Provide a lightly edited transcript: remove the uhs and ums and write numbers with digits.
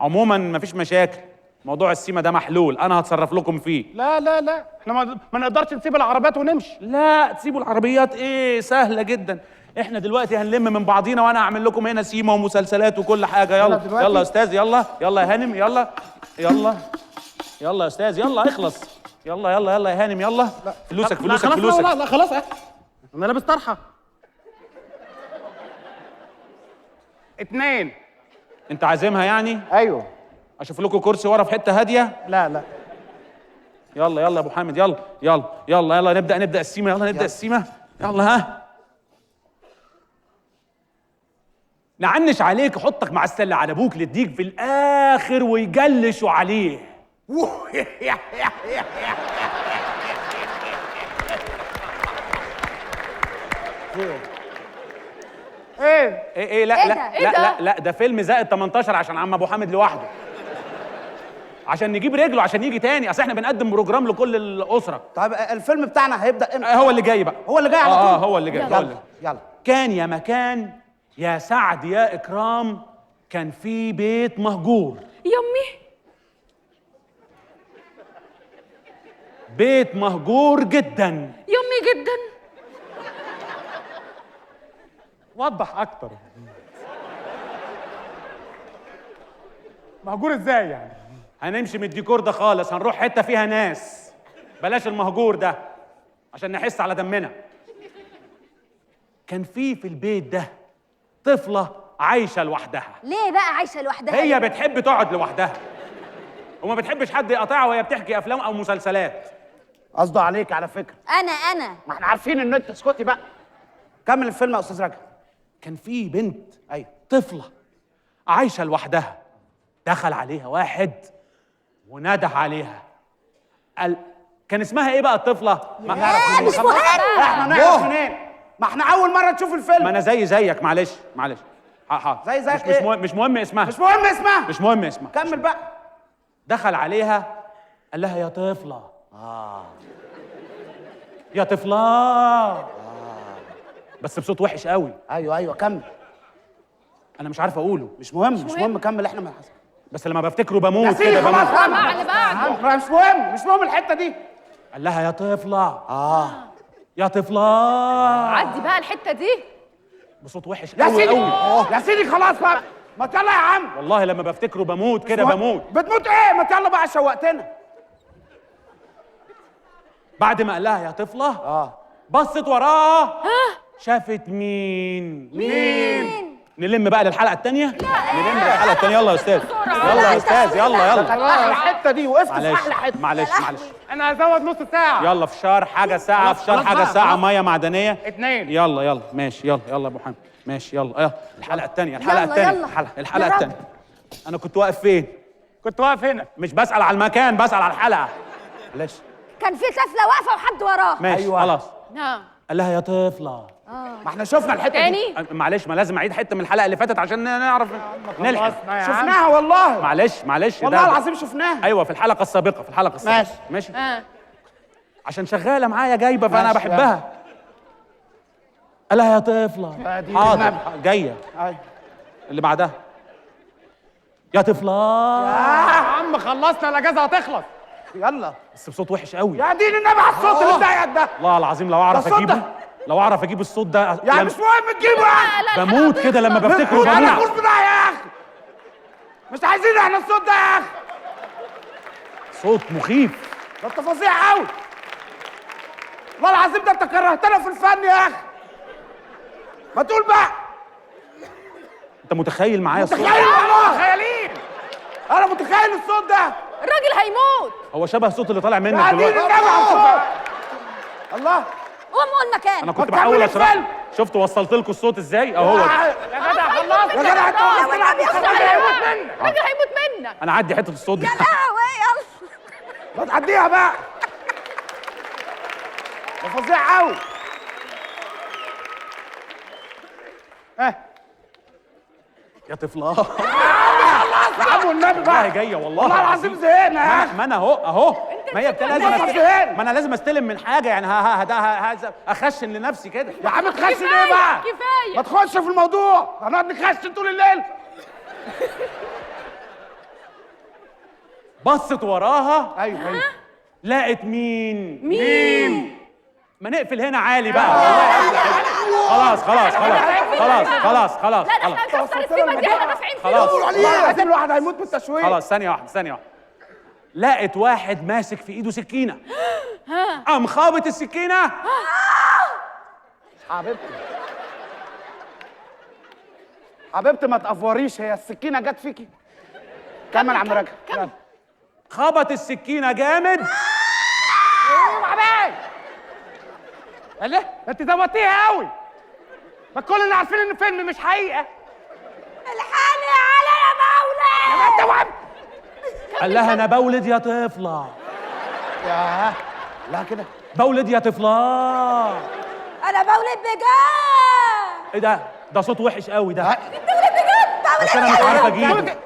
عموما مفيش مشاكل، موضوع السيما ده محلول، انا هتصرف لكم فيه. لا لا لا، احنا ما نقدرش نسيب العربيات ونمشي. لا تسيبوا العربيات ايه، سهله جدا. احنا دلوقتي هنلم من بعضينا وانا هعمل لكم هنا سيما ومسلسلات وكل حاجه. يلا يلا يا استاذ، يلا يلا يا هانم، يلا يلا يلا يا استاذ، يلا اخلص، يلا يلا يلا يا هانم، يلا. فلوسك فلوسك فلوسك. لا لا خلاص، انا لابس طرحه. 2. انت عازمها يعني؟ ايوه. اشوف لكم كرسي ورا في حته هاديه. لا لا يلا يلا يا ابو حامد، يلا يلا يلا يلا نبدا السيما، يلا نبدا السيما، يلا ها. نعنش عليك، حطك مع السله على ابوك للديك في الاخر ويجلشوا عليه. ايه لا لا لا لا لا، ده فيلم زائد 18 عشان عم ابو حامد لوحده، عشان نجيب رجله عشان يجي تاني. اصل احنا بنقدم بروجرام لكل الاسره. طيب الفيلم بتاعنا هيبدا امتى؟ هو اللي جاي بقى. هو اللي جاي على طول. هو اللي جاي. يلا يلا. كان يا مكان يا سعد يا اكرام، كان في بيت مهجور. يمي بيت مهجور جدا. يمي جدا. وضح اكتر. مهجور ازاي يعني؟ هنمشي من الديكور ده خالص، هنروح حته فيها ناس، بلاش المهجور ده عشان نحس على دمنا. كان في البيت ده طفله عايشه لوحدها. ليه بقى عايشه لوحدها؟ هي بتحب تقعد لوحدها وما بتحبش حد يقاطعها وهي بتحكي افلام او مسلسلات. قصده عليك على فكره. انا ما احنا عارفين ان انت اسكتي بقى. كمل الفيلم يا استاذ رجب. كان في بنت، ايوه، طفله عايشه لوحدها، دخل عليها واحد ونده عليها. كان اسمها ايه بقى الطفله؟ ما نعرف مش مهم. احنا نعرف منين؟ ما احنا اول مره نشوف الفيلم. ما انا زيك، معلش معلش. زيك مش ايه؟ مش مهم اسمها. مش مهم اسمها. مش مهم اسمها. كمل بقى. دخل عليها قال لها يا طفله. يا طفله. بس بصوت وحش قوي. ايوه كمل. انا مش عارف اقوله. مش مهم كمل. احنا ما حصل. بس لما بفتكره بموت كده بموت. مش مهم الحته دي. قال لها يا طفله. يا طفله. عدي بقى الحته دي بصوت وحش يا قوي سيدي قوي. يا سيدي خلاص بقى. ما يلا يا عم. والله لما بفتكره بموت كده بموت. بتموت ايه؟ ما يلا بقى شوقتنا. بعد ما قال لها يا طفله بصت وراه. شافت مين؟ نلم بقى للحلقه الثانيه. نلم للحلقه الثانيه. يلا يا استاذ، يلا يا استاذ، يلا الحته دي وقفت في معلش احلى حته. معلش انا هزود نص ساعه. يلا فشار حاجه ساعه، فشار حاجه ساعه، ميه معدنيه 2. يلا ماشي. يلا يا ابو حمد ماشي. يلا الحلقه الثانيه يلا. الحلقه الثانيه. انا كنت واقف فين؟ كنت واقف هنا. مش بسال على المكان، بسال على الحلقه. معلش. كان في طفله واقفه وحد وراه. ماشي أيوة. خلاص. نعم. قال لها يا طفله. ما احنا شفنا الحته دي. تاني معلش، ما لازم اعيد حته من الحلقه اللي فاتت عشان نعرف نلحق. شفناها والله. معلش والله العظيم شفناها. ايوه في الحلقه السابقه، ماشي. عشان شغاله معايا جايبه فانا ماشي. بحبها. قال لها يا طفله. حاضر جايه. اللي بعدها يا طفله. يا عم خلصنا، الاجازه هتخلص. يلا بس بصوت وحش قوي. يا دين النبي على الصوت اللي مضايقك ده. والله العظيم لو اعرف الصوت ده. اجيبه، لو اعرف اجيب الصوت ده يعني مش مهم تجيبه يعني. بموت كده لما بفتكره انا بموت. غصب عني يا اخي. مش عايزين احنا الصوت ده يا اخي. صوت مخيف. ده انت فظيع قوي. والله العظيم ده انت كرهتنا في الفن يا اخي. ما تقول بقى. انت متخيل معايا الصوت؟ متخيل والله. خيالين. انا متخيل الصوت ده. الراجل هيموت. هو شبه الصوت اللي طالع منك يا دين دلوقتي. النبي على الصوت. الله. قوم المكان. انا كنت ما بحاول تكمل اشرح. الفيلم. شفت وصلت لكم الصوت ازاي؟ اهو يا جدع خلص. يا جدع انت الراجل هيموت منك. انا عدي حته الصوت دي. يلا. ما تعديها بقى. ده فظيع قوي. يا طفله. يا عم والنبي والله بقى. جايه والله. والله العظيم زهقنا يا اخي. ما انا اهو. ما هي لازم زهقنا. ما انا لازم استلم من حاجه يعني. اخشن لنفسي كده. يا عم تخشن ايه بقى؟ كفايه. ما تخش في الموضوع. هنقعد نخشن طول الليل. بصت وراها ايوه ايوه لقت مين؟ مين؟ ما نقفل هنا عالي بقى والله. خلاص خلاص خلاص خلاص خلاص خلاص لا ده احنا هنكسر السيما دي، احنا دافعين خلاص. فلوس. والله العظيم الواحد هيموت من التشويق. خلاص ثانية واحدة ثانية واحدة. لقت واحد ماسك في ايده سكينة، قام خابط السكينة. حبيبتي حبيبتي ما تقفوريش، هي السكينه جت فيكي. كمل يا عم رجب. يلا. خبط السكينة جامد. الله، انت زودتيها قوي. ما كلنا عارفين ان الفيلم مش حقيقه. الحقني على يا مولى. انت وهم. قال لها انا بولد يا طفلة، ياه لا كده. بولد يا طفلة. انا بولد بجد. ايه ده؟ ده صوت وحش قوي ده، بولد بجد. بس انا مش عارف اجيبه.